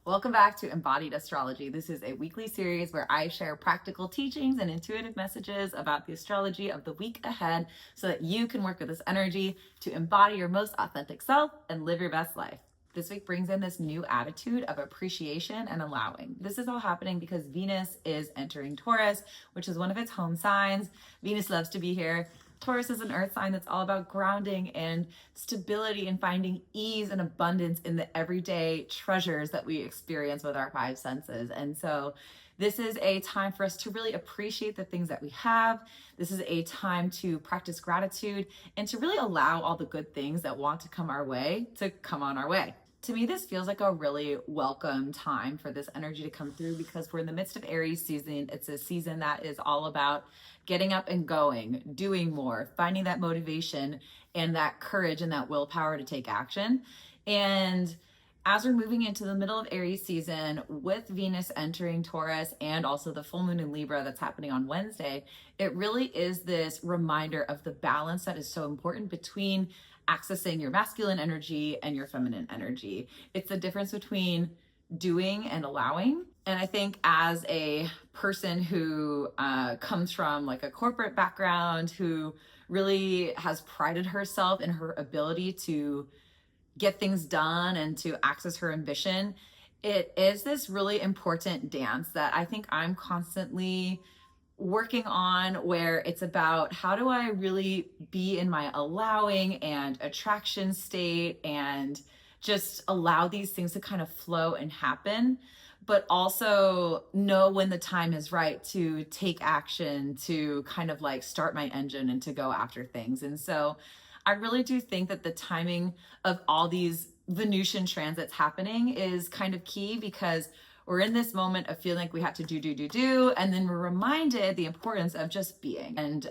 Welcome back to Embodied Astrology. This is a weekly series where I share practical teachings and intuitive messages about the astrology of the week ahead so that you can work with this energy to embody your most authentic self and live your best life. This week brings in this new attitude of appreciation and allowing. This is all happening because Venus is entering Taurus, which is one of its home signs. Venus loves to be here. Taurus is an earth sign that's all about grounding and stability and finding ease and abundance in the everyday treasures that we experience with our five senses. And so this is a time for us to really appreciate the things that we have. This is a time to practice gratitude and to really allow all the good things that want to come our way to come on our way. To me, this feels like a really welcome time for this energy to come through because we're in the midst of Aries season. It's a season that is all about getting up and going, doing more, finding that motivation and that courage and that willpower to take action. And as we're moving into the middle of Aries season with Venus entering Taurus and also the full moon in Libra that's happening on Wednesday, it really is this reminder of the balance that is so important between accessing your masculine energy and your feminine energy. It's the difference between doing and allowing. And I think as a person who comes from like a corporate background, who really has prided herself in her ability to get things done and to access her ambition, it is this really important dance that I think I'm constantly working on, where it's about how do I really be in my allowing and attraction state and just allow these things to kind of flow and happen, but also know when the time is right to take action, to kind of like start my engine and to go after things. And so I really do think that the timing of all these Venusian transits happening is kind of key, because we're in this moment of feeling like we have to do, and then we're reminded the importance of just being and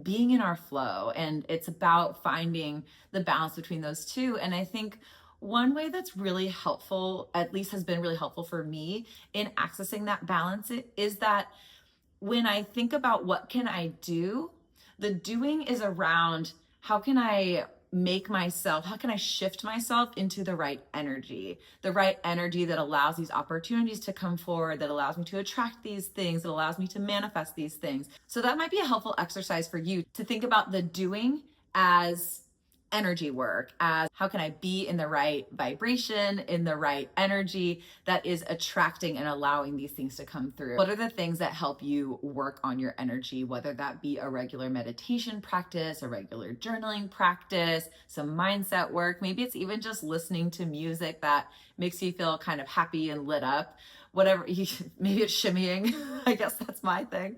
being in our flow. And it's about finding the balance between those two. And I think one way that's really helpful, at least has been really helpful for me in accessing that balance, is that when I think about what can I do, the doing is around how can I shift myself into the right energy that allows these opportunities to come forward, that allows me to attract these things, that allows me to manifest these things. So that might be a helpful exercise for you to think about the doing as energy work, as how can I be in the right vibration, in the right energy that is attracting and allowing these things to come through. What are the things that help you work on your energy, whether that be a regular meditation practice, a regular journaling practice, some mindset work, maybe it's even just listening to music that makes you feel kind of happy and lit up. Whatever, maybe it's shimmying. I guess that's my thing.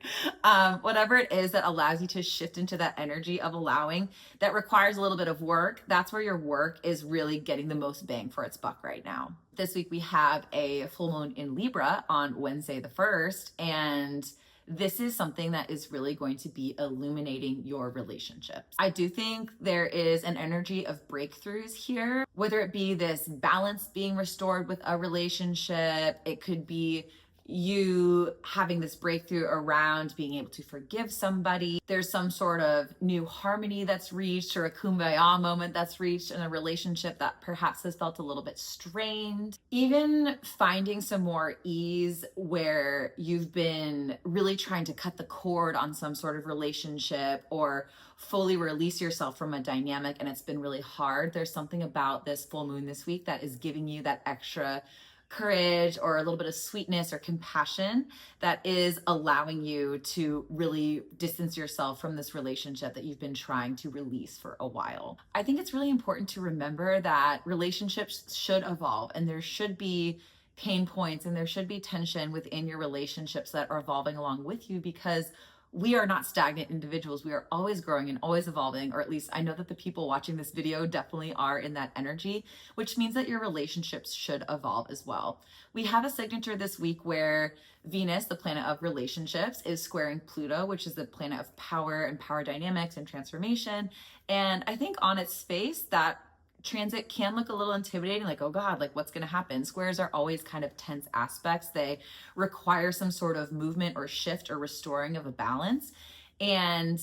Whatever it is that allows you to shift into that energy of allowing, that requires a little bit of work. That's where your work is really getting the most bang for its buck right now. This week we have a full moon in Libra on Wednesday the 1st, and this is something that is really going to be illuminating your relationships. I do think there is an energy of breakthroughs here, whether it be this balance being restored with a relationship. It could be you having this breakthrough around being able to forgive somebody. There's some sort of new harmony that's reached, or a kumbaya moment that's reached in a relationship that perhaps has felt a little bit strained. Even finding some more ease where you've been really trying to cut the cord on some sort of relationship or fully release yourself from a dynamic, and it's been really hard. There's something about this full moon this week that is giving you that extra courage or a little bit of sweetness or compassion that is allowing you to really distance yourself from this relationship that you've been trying to release for a while. I think it's really important to remember that relationships should evolve, and there should be pain points and there should be tension within your relationships that are evolving along with you, because we are not stagnant individuals. We are always growing and always evolving, or at least I know that the people watching this video definitely are in that energy, which means that your relationships should evolve as well. We have a signature this week where Venus, the planet of relationships, is squaring Pluto, which is the planet of power and power dynamics and transformation. And I think on its face, that transit can look a little intimidating, like, oh God, like what's going to happen? Squares are always kind of tense aspects. They require some sort of movement or shift or restoring of a balance. And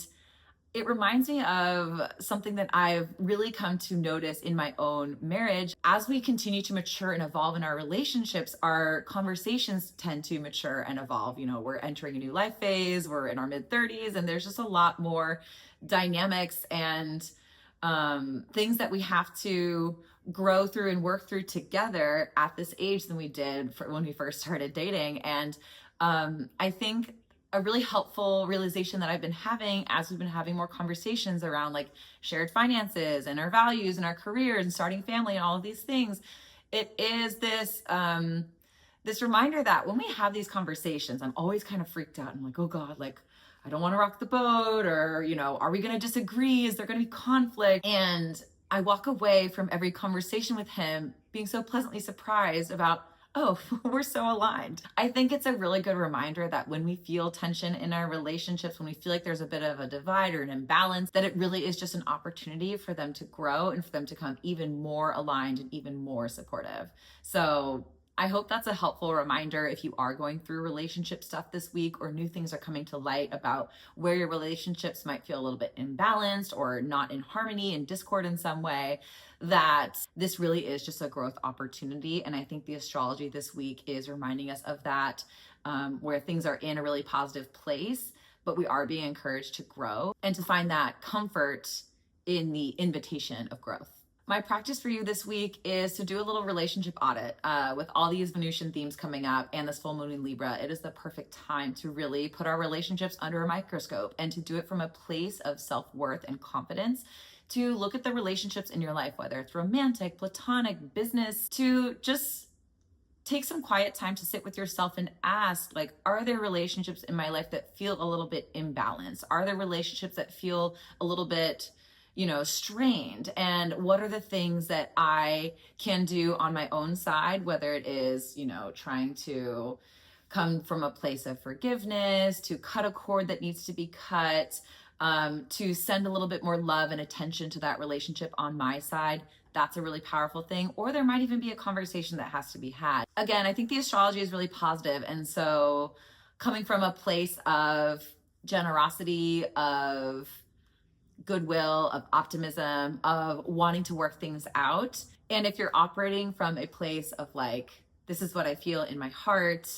It reminds me of something that I've really come to notice in my own marriage. As we continue to mature and evolve in our relationships, our conversations tend to mature and evolve. You know, we're entering a new life phase, we're in our mid 30s, and there's just a lot more dynamics and things that we have to grow through and work through together at this age than we did when we first started dating. And I think a really helpful realization that I've been having as we've been having more conversations around like shared finances and our values and our careers and starting family and all of these things, it is this reminder that when we have these conversations, I'm always kind of freaked out. I'm like, oh God, like I don't want to rock the boat, or, you know, are we going to disagree? Is there going to be conflict? And I walk away from every conversation with him being so pleasantly surprised about, oh, we're so aligned. I think it's a really good reminder that when we feel tension in our relationships, when we feel like there's a bit of a divide or an imbalance, that it really is just an opportunity for them to grow and for them to come even more aligned and even more supportive. So I hope that's a helpful reminder if you are going through relationship stuff this week, or new things are coming to light about where your relationships might feel a little bit imbalanced or not in harmony and discord in some way, that this really is just a growth opportunity. And I think the astrology this week is reminding us of that, where things are in a really positive place, but we are being encouraged to grow and to find that comfort in the invitation of growth. My practice for you this week is to do a little relationship audit. With all these Venusian themes coming up and this full moon in Libra, it is the perfect time to really put our relationships under a microscope and to do it from a place of self-worth and confidence, to look at the relationships in your life, whether it's romantic, platonic, business, to just take some quiet time to sit with yourself and ask, like, are there relationships in my life that feel a little bit imbalanced? Are there relationships that feel a little bit, you know, strained? And what are the things that I can do on my own side, whether it is, you know, trying to come from a place of forgiveness, to cut a cord that needs to be cut, to send a little bit more love and attention to that relationship on my side. That's a really powerful thing. Or there might even be a conversation that has to be had. Again, I think the astrology is really positive. And so coming from a place of generosity, of goodwill, of optimism, of wanting to work things out. And if you're operating from a place of like, this is what I feel in my heart,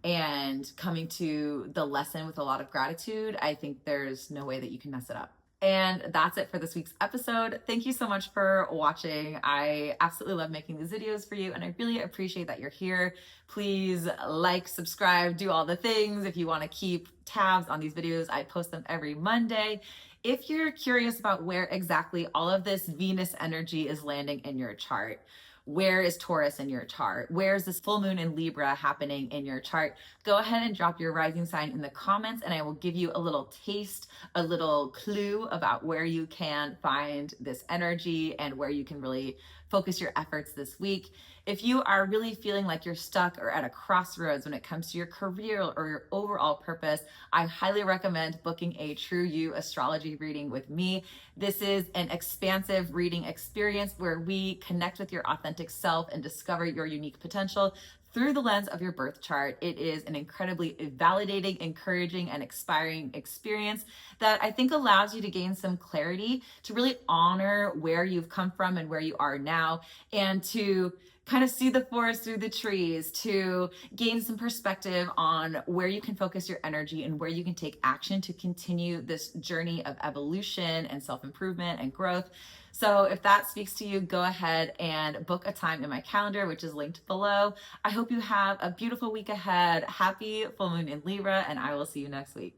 and coming to the lesson with a lot of gratitude, I think there's no way that you can mess it up. And that's it for this week's episode. Thank you so much for watching. I absolutely love making these videos for you, and I really appreciate that you're here. Please like, subscribe, do all the things. If you want to keep tabs on these videos, I post them every Monday. If you're curious about where exactly all of this Venus energy is landing in your chart, where is Taurus in your chart? Where's this full moon in Libra happening in your chart? Go ahead and drop your rising sign in the comments, and I will give you a little taste, a little clue about where you can find this energy and where you can really focus your efforts this week. If you are really feeling like you're stuck or at a crossroads when it comes to your career or your overall purpose, I highly recommend booking a True You astrology reading with me. This is an expansive reading experience where we connect with your authentic self and discover your unique potential through the lens of your birth chart. It is an incredibly validating, encouraging, and inspiring experience that I think allows you to gain some clarity, to really honor where you've come from and where you are now, and to kind of see the forest through the trees, to gain some perspective on where you can focus your energy and where you can take action to continue this journey of evolution and self-improvement and growth. So if that speaks to you, go ahead and book a time in my calendar, which is linked below. I hope you have a beautiful week ahead. Happy full moon in Libra, and I will see you next week.